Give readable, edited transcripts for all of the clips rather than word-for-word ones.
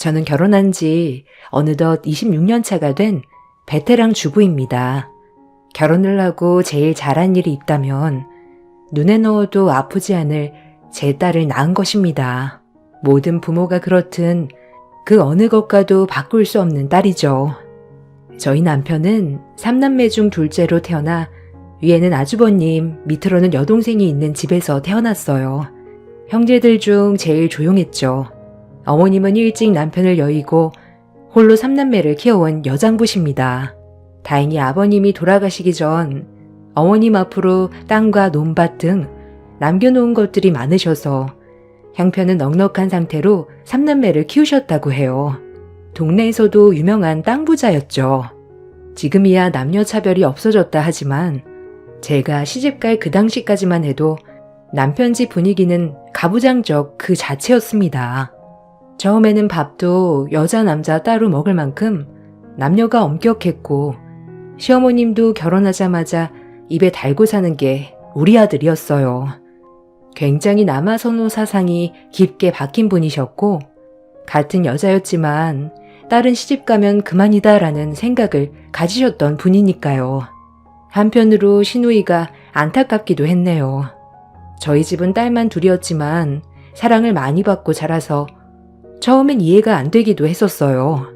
저는 결혼한 지 어느덧 26년 차가 된 베테랑 주부입니다. 결혼을 하고 제일 잘한 일이 있다면 눈에 넣어도 아프지 않을 제 딸을 낳은 것입니다. 모든 부모가 그렇든 그 어느 것과도 바꿀 수 없는 딸이죠. 저희 남편은 3남매 중 둘째로 태어나 위에는 아주버님, 밑으로는 여동생이 있는 집에서 태어났어요. 형제들 중 제일 조용했죠. 어머님은 일찍 남편을 여의고 홀로 3남매를 키워온 여장부십니다. 다행히 아버님이 돌아가시기 전 어머님 앞으로 땅과 논밭 등 남겨놓은 것들이 많으셔서 형편은 넉넉한 상태로 3남매를 키우셨다고 해요. 동네에서도 유명한 땅 부자였죠. 지금이야 남녀 차별이 없어졌다 하지만 제가 시집갈 그 당시까지만 해도 남편 집 분위기는 가부장적 그 자체였습니다. 처음에는 밥도 여자 남자 따로 먹을 만큼 남녀가 엄격했고 시어머님도 결혼하자마자 입에 달고 사는 게 우리 아들이었어요. 굉장히 남아선호 사상이 깊게 박힌 분이셨고 같은 여자였지만 딸은 시집가면 그만이다라는 생각을 가지셨던 분이니까요. 한편으로 시누이가 안타깝기도 했네요. 저희 집은 딸만 둘이었지만 사랑을 많이 받고 자라서 처음엔 이해가 안 되기도 했었어요.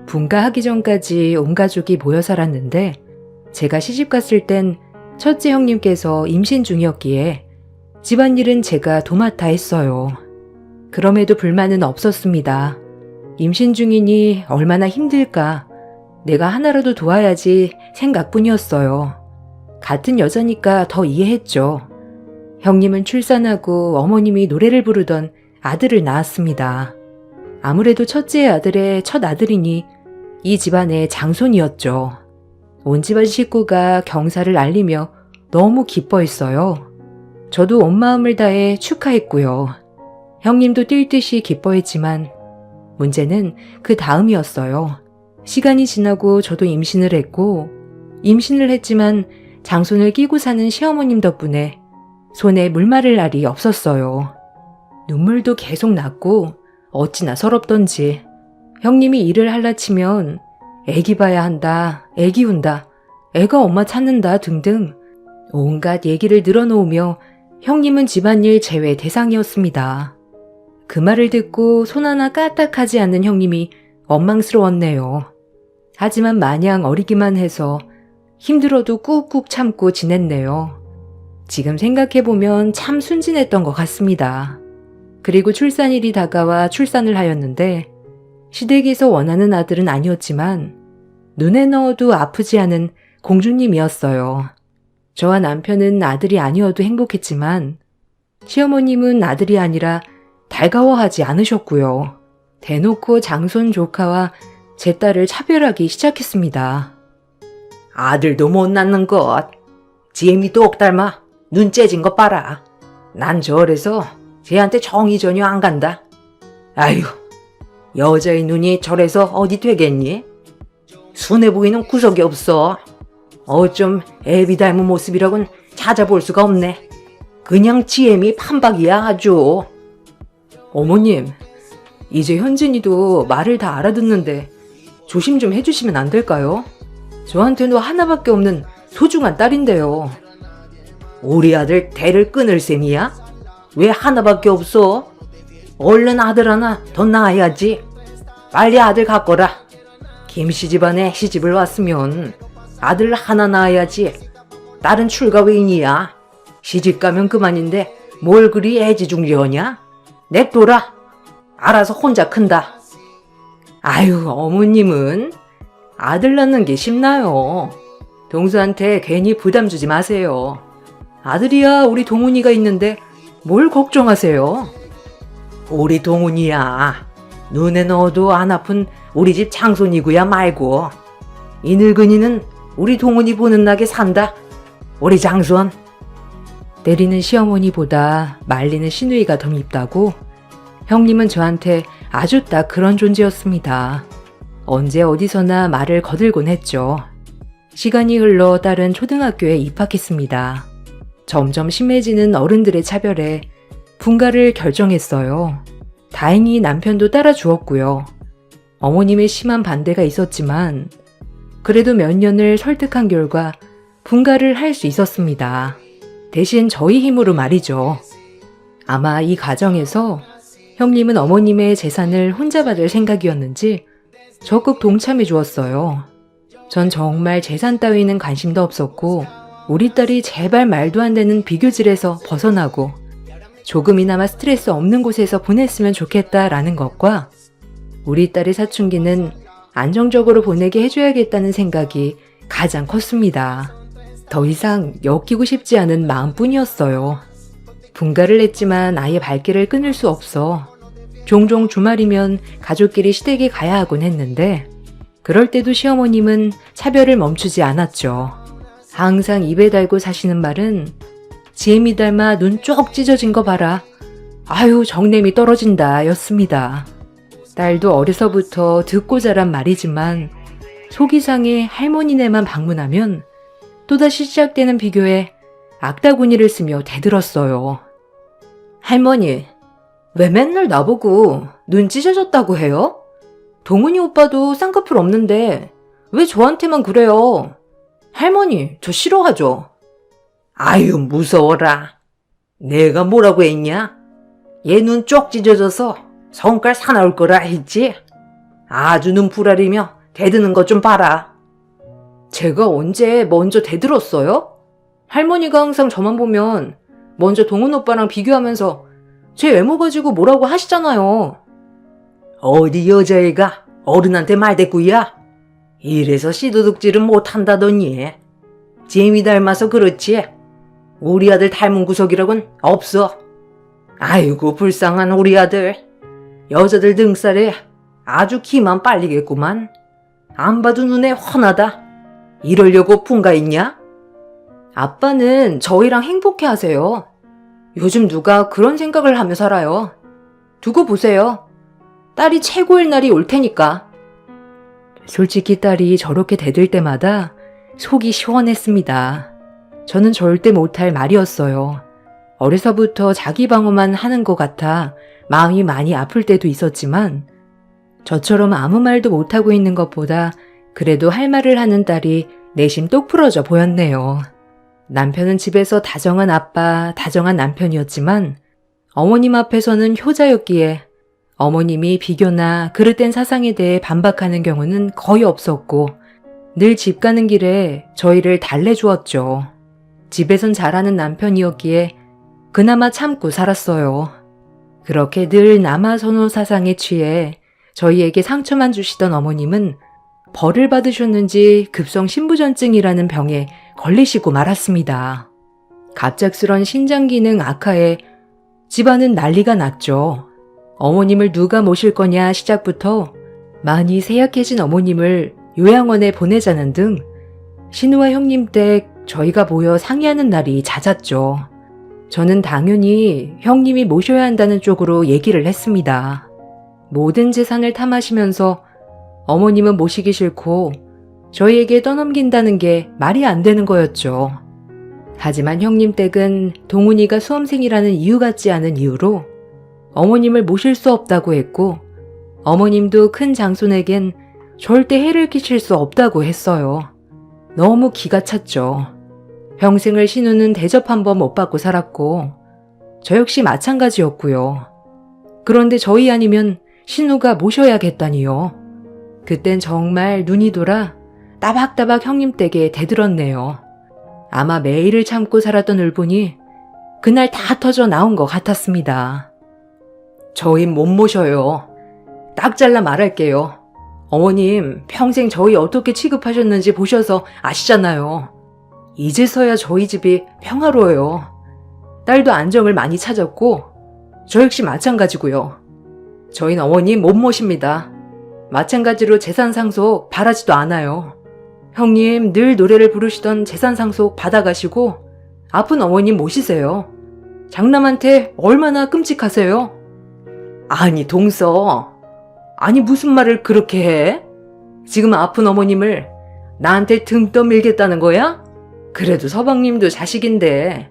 분가하기 전까지 온 가족이 모여 살았는데 제가 시집갔을 땐 첫째 형님께서 임신 중이었기에 집안일은 제가 도맡아 했어요. 그럼에도 불만은 없었습니다. 임신 중이니 얼마나 힘들까, 내가 하나라도 도와야지 생각뿐이었어요. 같은 여자니까 더 이해했죠. 형님은 출산하고 어머님이 노래를 부르던 아들을 낳았습니다. 아무래도 첫째 아들의 첫 아들이니 이 집안의 장손이었죠. 온 집안 식구가 경사를 알리며 너무 기뻐했어요. 저도 온 마음을 다해 축하했고요. 형님도 뛸 듯이 기뻐했지만 문제는 그 다음이었어요. 시간이 지나고 저도 임신을 했고 임신을 했지만 장손을 끼고 사는 시어머님 덕분에 손에 물 마를 날이 없었어요. 눈물도 계속 났고 어찌나 서럽던지 형님이 일을 할라치면 애기 봐야 한다, 애기 운다, 애가 엄마 찾는다 등등 온갖 얘기를 늘어놓으며 형님은 집안일 제외 대상이었습니다. 그 말을 듣고 손 하나 까딱하지 않는 형님이 원망스러웠네요. 하지만 마냥 어리기만 해서 힘들어도 꾹꾹 참고 지냈네요. 지금 생각해보면 참 순진했던 것 같습니다. 그리고 출산일이 다가와 출산을 하였는데 시댁에서 원하는 아들은 아니었지만 눈에 넣어도 아프지 않은 공주님이었어요. 저와 남편은 아들이 아니어도 행복했지만 시어머님은 아들이 아니라 달가워하지 않으셨고요. 대놓고 장손 조카와 제 딸을 차별하기 시작했습니다. 아들도 못 낳는 것, 지혜미 똑 닮아 눈 째진 것 봐라. 난 저래서 쟤한테 정이 전혀 안 간다. 아유, 여자의 눈이 저래서 어디 되겠니? 순해 보이는 구석이 없어. 어쩜 애비 닮은 모습이라곤 찾아볼 수가 없네. 그냥 지혜미 판박이야 아주. 어머님, 이제 현진이도 말을 다 알아듣는데 조심 좀 해주시면 안 될까요? 저한테도 하나밖에 없는 소중한 딸인데요. 우리 아들 대를 끊을 셈이야? 왜 하나밖에 없어? 얼른 아들 하나 더 낳아야지. 빨리 아들 갖거라. 김씨 집안에 시집을 왔으면 아들 하나 낳아야지. 딸은 출가 외인이야. 시집 가면 그만인데 뭘 그리 애지중지하냐? 냅둬라. 알아서 혼자 큰다. 아유, 어머님은 아들 낳는 게 쉽나요? 동수한테 괜히 부담 주지 마세요. 아들이야 우리 동훈이가 있는데 뭘 걱정하세요? 우리 동훈이야. 눈에 넣어도 안 아픈 우리 집 장손이구야 말고. 이 늙은이는 우리 동훈이 보는 낙에 산다. 우리 장손. 때리는 시어머니보다 말리는 시누이가 더 밉다고? 형님은 저한테 아주 딱 그런 존재였습니다. 언제 어디서나 말을 거들곤 했죠. 시간이 흘러 딸은 초등학교에 입학했습니다. 점점 심해지는 어른들의 차별에 분가를 결정했어요. 다행히 남편도 따라주었고요. 어머님의 심한 반대가 있었지만 그래도 몇 년을 설득한 결과 분가를 할 수 있었습니다. 대신 저희 힘으로 말이죠. 아마 이 과정에서 형님은 어머님의 재산을 혼자 받을 생각이었는지 적극 동참해 주었어요. 전 정말 재산 따위는 관심도 없었고 우리 딸이 제발 말도 안 되는 비교질에서 벗어나고 조금이나마 스트레스 없는 곳에서 보냈으면 좋겠다라는 것과 우리 딸의 사춘기는 안정적으로 보내게 해줘야겠다는 생각이 가장 컸습니다. 더 이상 엮이고 싶지 않은 마음뿐이었어요. 분가를 했지만 아예 발길을 끊을 수 없어 종종 주말이면 가족끼리 시댁에 가야 하곤 했는데 그럴 때도 시어머님은 차별을 멈추지 않았죠. 항상 입에 달고 사시는 말은 지혜미 닮아 눈 쪽 찢어진 거 봐라. 아유 정냄이 떨어진다 였습니다. 딸도 어려서부터 듣고 자란 말이지만 속이 상해 할머니네만 방문하면 또다시 시작되는 비교에 악다구니를 쓰며 대들었어요. 할머니, 왜 맨날 나보고 눈 찢어졌다고 해요? 동훈이 오빠도 쌍꺼풀 없는데 왜 저한테만 그래요? 할머니, 저 싫어하죠? 아유, 무서워라. 내가 뭐라고 했냐? 얘 눈 쪽 찢어져서 성깔 사나울 거라 했지? 아주 눈 부라리며 대드는 것 좀 봐라. 제가 언제 먼저 대들었어요? 할머니가 항상 저만 보면 먼저 동훈 오빠랑 비교하면서 제 외모 가지고 뭐라고 하시잖아요. 어디 여자애가 어른한테 말대꾸야? 이래서 씨도둑질은 못한다더니. 재미 닮아서 그렇지. 우리 아들 닮은 구석이라곤 없어. 아이고 불쌍한 우리 아들. 여자들 등살에 아주 기만 빨리겠구만. 안 봐도 눈에 훤하다. 이러려고 분가했냐? 아빠는 저희랑 행복해 하세요. 요즘 누가 그런 생각을 하며 살아요. 두고 보세요. 딸이 최고일 날이 올 테니까. 솔직히 딸이 저렇게 대들 때마다 속이 시원했습니다. 저는 절대 못할 말이었어요. 어려서부터 자기 방어만 하는 것 같아 마음이 많이 아플 때도 있었지만 저처럼 아무 말도 못하고 있는 것보다 그래도 할 말을 하는 딸이 내심 똑부러져 보였네요. 남편은 집에서 다정한 아빠, 다정한 남편이었지만 어머님 앞에서는 효자였기에 어머님이 비교나 그릇된 사상에 대해 반박하는 경우는 거의 없었고 늘 집 가는 길에 저희를 달래주었죠. 집에선 잘하는 남편이었기에 그나마 참고 살았어요. 그렇게 늘 남아선호 사상에 취해 저희에게 상처만 주시던 어머님은 벌을 받으셨는지 급성 신부전증이라는 병에 걸리시고 말았습니다. 갑작스런 신장 기능 악화에 집안은 난리가 났죠. 어머님을 누가 모실 거냐 시작부터 많이 세약해진 어머님을 요양원에 보내자는 등 신우와 형님 댁 저희가 모여 상의하는 날이 잦았죠. 저는 당연히 형님이 모셔야 한다는 쪽으로 얘기를 했습니다. 모든 재산을 탐하시면서 어머님은 모시기 싫고 저희에게 떠넘긴다는 게 말이 안 되는 거였죠. 하지만 형님 댁은 동훈이가 수험생이라는 이유 같지 않은 이유로 어머님을 모실 수 없다고 했고 어머님도 큰 장손에겐 절대 해를 끼칠 수 없다고 했어요. 너무 기가 찼죠. 평생을 신우는 대접 한 번 못 받고 살았고 저 역시 마찬가지였고요. 그런데 저희 아니면 신우가 모셔야겠다니요. 그땐 정말 눈이 돌아 따박따박 형님 댁에 대들었네요. 아마 매일을 참고 살았던 울분이 그날 다 터져 나온 것 같았습니다. 저희 못 모셔요. 딱 잘라 말할게요. 어머님 평생 저희 어떻게 취급하셨는지 보셔서 아시잖아요. 이제서야 저희 집이 평화로워요. 딸도 안정을 많이 찾았고 저 역시 마찬가지고요. 저희는 어머님 못 모십니다. 마찬가지로 재산 상속 바라지도 않아요. 형님 늘 노래를 부르시던 재산 상속 받아가시고 아픈 어머님 모시세요. 장남한테 얼마나 끔찍하세요? 아니 동서, 아니 무슨 말을 그렇게 해? 지금 아픈 어머님을 나한테 등 떠밀겠다는 거야? 그래도 서방님도 자식인데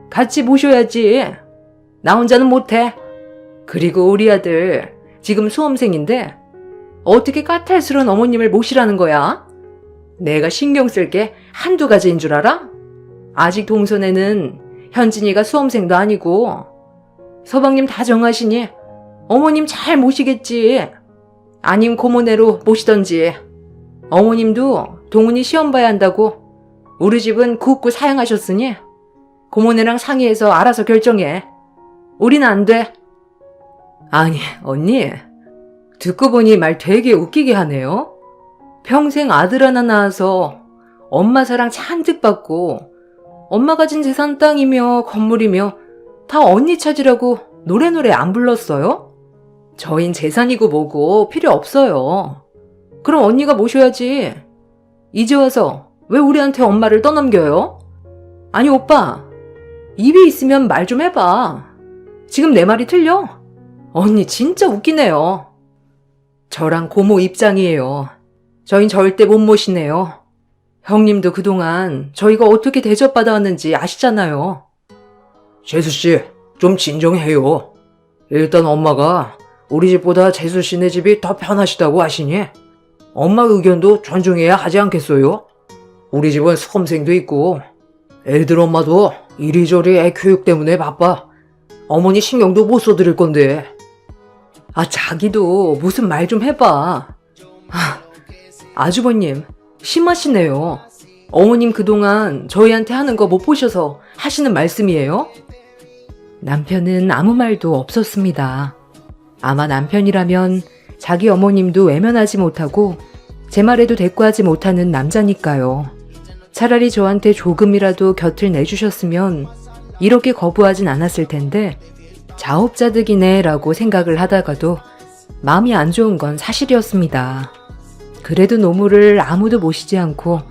같이 모셔야지. 나 혼자는 못해. 그리고 우리 아들 지금 수험생인데 어떻게 까탈스러운 어머님을 모시라는 거야? 내가 신경 쓸 게 한두 가지인 줄 알아? 아직 동선에는 현진이가 수험생도 아니고 서방님 다 정하시니 어머님 잘 모시겠지. 아님 고모네로 모시던지. 어머님도 동훈이 시험 봐야 한다고 우리 집은 굳고 사양하셨으니 고모네랑 상의해서 알아서 결정해. 우린 안 돼. 아니, 언니. 듣고 보니 말 되게 웃기게 하네요. 평생 아들 하나 낳아서 엄마 사랑 잔뜩 받고 엄마 가진 재산 땅이며 건물이며 다 언니 찾으라고 노래 안 불렀어요? 저흰 재산이고 뭐고 필요 없어요. 그럼 언니가 모셔야지. 이제 와서 왜 우리한테 엄마를 떠넘겨요? 아니 오빠, 입이 있으면 말 좀 해봐. 지금 내 말이 틀려? 언니 진짜 웃기네요. 저랑 고모 입장이에요. 저흰 절대 못 모시네요. 형님도 그동안 저희가 어떻게 대접받아왔는지 아시잖아요. 재수씨, 좀 진정해요. 일단 엄마가 우리 집보다 재수씨네 집이 더 편하시다고 하시니 엄마 의견도 존중해야 하지 않겠어요? 우리 집은 수험생도 있고 애들 엄마도 이리저리 애 교육 때문에 바빠. 어머니 신경도 못 써드릴 건데. 아, 자기도 무슨 말 좀 해봐. 아주버님, 심하시네요. 어머님 그동안 저희한테 하는 거 못 보셔서 하시는 말씀이에요? 남편은 아무 말도 없었습니다. 아마 남편이라면 자기 어머님도 외면하지 못하고 제 말에도 대꾸하지 못하는 남자니까요. 차라리 저한테 조금이라도 곁을 내주셨으면 이렇게 거부하진 않았을 텐데 자업자득이네 라고 생각을 하다가도 마음이 안 좋은 건 사실이었습니다. 그래도 노무를 아무도 모시지 않고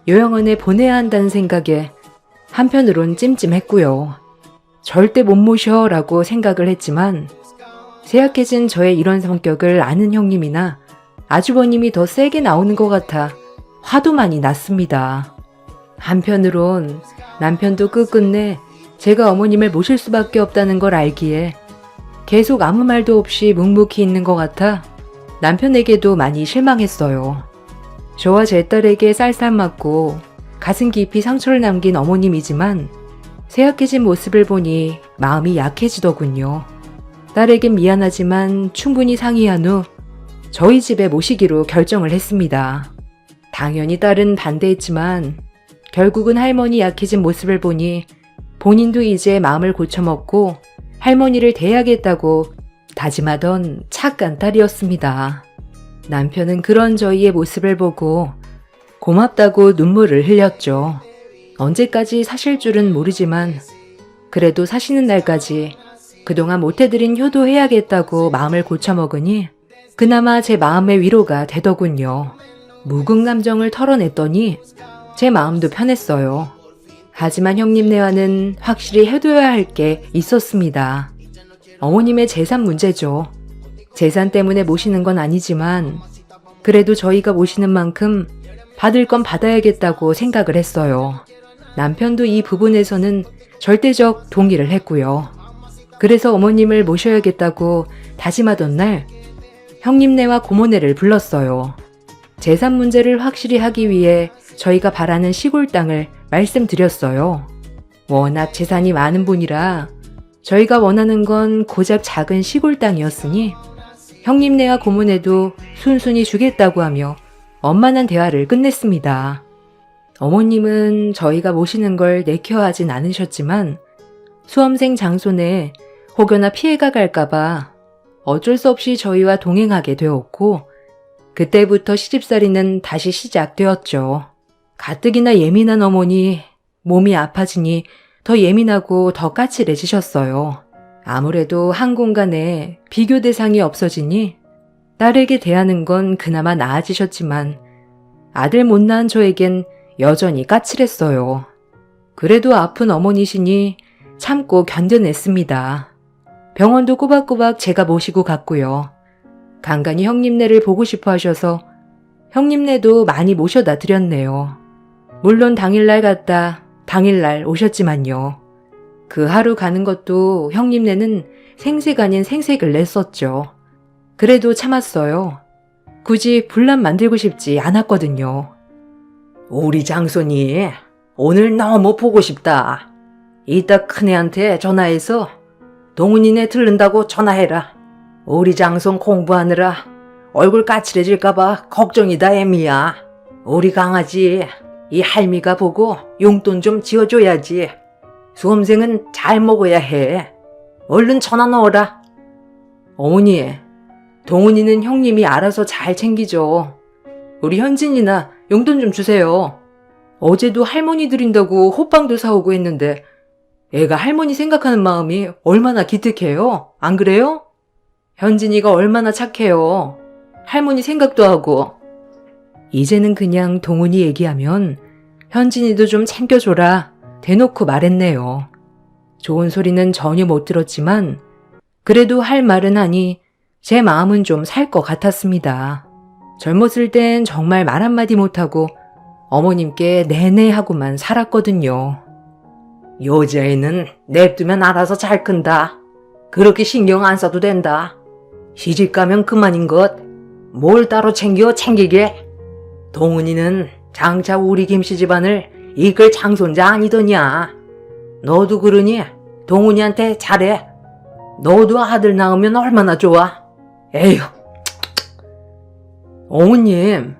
요양원에 보내야 한다는 생각에 한편으론 찜찜했고요. 절대 못 모셔 라고 생각을 했지만 쇠약해진 저의 이런 성격을 아는 형님이나 아주버님이 더 세게 나오는 것 같아 화도 많이 났습니다. 한편으론 남편도 끝끝내 제가 어머님을 모실 수밖에 없다는 걸 알기에 계속 아무 말도 없이 묵묵히 있는 것 같아 남편에게도 많이 실망했어요. 저와 제 딸에게 쌀쌀 맞고 가슴 깊이 상처를 남긴 어머님이지만 쇠약해진 모습을 보니 마음이 약해지더군요. 딸에겐 미안하지만 충분히 상의한 후 저희 집에 모시기로 결정을 했습니다. 당연히 딸은 반대했지만 결국은 할머니 약해진 모습을 보니 본인도 이제 마음을 고쳐먹고 할머니를 대하겠다고 다짐하던 착한 딸이었습니다. 남편은 그런 저희의 모습을 보고 고맙다고 눈물을 흘렸죠. 언제까지 사실 줄은 모르지만 그래도 사시는 날까지 그동안 못해드린 효도해야겠다고 마음을 고쳐먹으니 그나마 제 마음의 위로가 되더군요. 묵은 감정을 털어냈더니 제 마음도 편했어요. 하지만 형님네와는 확실히 해둬야 할 게 있었습니다. 어머님의 재산 문제죠. 재산 때문에 모시는 건 아니지만 그래도 저희가 모시는 만큼 받을 건 받아야겠다고 생각을 했어요. 남편도 이 부분에서는 절대적 동의를 했고요. 그래서 어머님을 모셔야겠다고 다짐하던 날 형님네와 고모네를 불렀어요. 재산 문제를 확실히 하기 위해 저희가 바라는 시골 땅을 말씀드렸어요. 워낙 재산이 많은 분이라 저희가 원하는 건 고작 작은 시골 땅이었으니 형님네와 고모네도 순순히 주겠다고 하며 원만한 대화를 끝냈습니다. 어머님은 저희가 모시는 걸 내켜하진 않으셨지만 수험생 장손에 혹여나 피해가 갈까봐 어쩔 수 없이 저희와 동행하게 되었고 그때부터 시집살이는 다시 시작되었죠. 가뜩이나 예민한 어머니 몸이 아파지니 더 예민하고 더 까칠해지셨어요. 아무래도 한 공간에 비교 대상이 없어지니 딸에게 대하는 건 그나마 나아지셨지만 아들 못 낳은 저에겐 여전히 까칠했어요. 그래도 아픈 어머니시니 참고 견뎌냈습니다. 병원도 꼬박꼬박 제가 모시고 갔고요. 간간히 형님네를 보고 싶어 하셔서 형님네도 많이 모셔다 드렸네요. 물론 당일날 갔다 당일날 오셨지만요. 그 하루 가는 것도 형님네는 생색 아닌 생색을 냈었죠. 그래도 참았어요. 굳이 분란 만들고 싶지 않았거든요. 우리 장손이 오늘 너무 보고 싶다. 이따 큰애한테 전화해서 동훈이네 들른다고 전화해라. 우리 장손 공부하느라 얼굴 까칠해질까봐 걱정이다 애미야. 우리 강아지 이 할미가 보고 용돈 좀 지어줘야지. 수험생은 잘 먹어야 해. 얼른 전화 넣어라. 어머니, 동훈이는 형님이 알아서 잘 챙기죠. 우리 현진이나 용돈 좀 주세요. 어제도 할머니 드린다고 호빵도 사오고 했는데 애가 할머니 생각하는 마음이 얼마나 기특해요. 안 그래요? 현진이가 얼마나 착해요. 할머니 생각도 하고. 이제는 그냥 동훈이 얘기하면 현진이도 좀 챙겨줘라 대놓고 말했네요. 좋은 소리는 전혀 못 들었지만 그래도 할 말은 하니 제 마음은 좀 살 것 같았습니다. 젊었을 땐 정말 말 한마디 못하고 어머님께 내내 하고만 살았거든요. 여자애는 냅두면 알아서 잘 큰다. 그렇게 신경 안 써도 된다. 시집가면 그만인 것. 뭘 따로 챙기게. 동훈이는 장차 우리 김씨 집안을 이끌 장손자 아니더냐. 너도 그러니 동훈이한테 잘해. 너도 아들 낳으면 얼마나 좋아. 에휴. 어머님,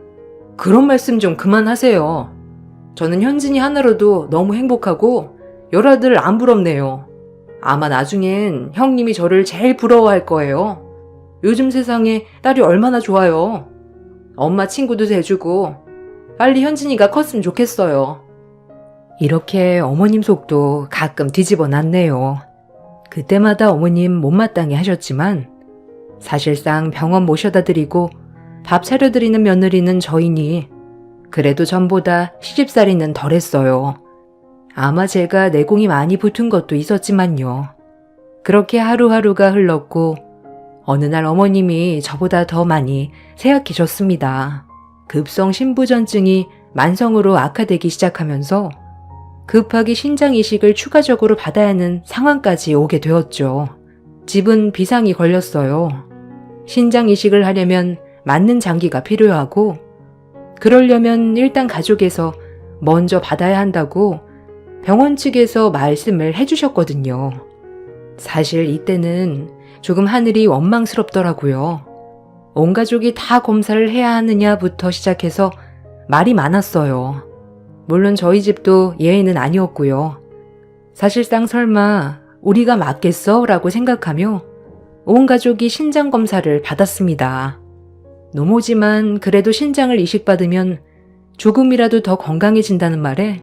그런 말씀 좀 그만하세요. 저는 현진이 하나로도 너무 행복하고 열아들 안 부럽네요. 아마 나중엔 형님이 저를 제일 부러워할 거예요. 요즘 세상에 딸이 얼마나 좋아요. 엄마 친구도 돼주고 빨리 현진이가 컸으면 좋겠어요. 이렇게 어머님 속도 가끔 뒤집어 놨네요. 그때마다 어머님 못마땅해 하셨지만 사실상 병원 모셔다 드리고 밥 차려드리는 며느리는 저이니 그래도 전보다 시집살이는 덜했어요. 아마 제가 내공이 많이 붙은 것도 있었지만요. 그렇게 하루하루가 흘렀고 어느 날 어머님이 저보다 더 많이 쇠약해졌습니다. 급성 신부전증이 만성으로 악화되기 시작하면서 급하게 신장 이식을 추가적으로 받아야 하는 상황까지 오게 되었죠. 집은 비상이 걸렸어요. 신장 이식을 하려면 맞는 장기가 필요하고 그러려면 일단 가족에서 먼저 받아야 한다고 병원 측에서 말씀을 해주셨거든요. 사실 이때는 조금 하늘이 원망스럽더라고요. 온 가족이 다 검사를 해야 하느냐부터 시작해서 말이 많았어요. 물론 저희 집도 예외는 아니었고요. 사실상 설마 우리가 맞겠어? 라고 생각하며 온 가족이 신장 검사를 받았습니다. 노모지만 그래도 신장을 이식받으면 조금이라도 더 건강해진다는 말에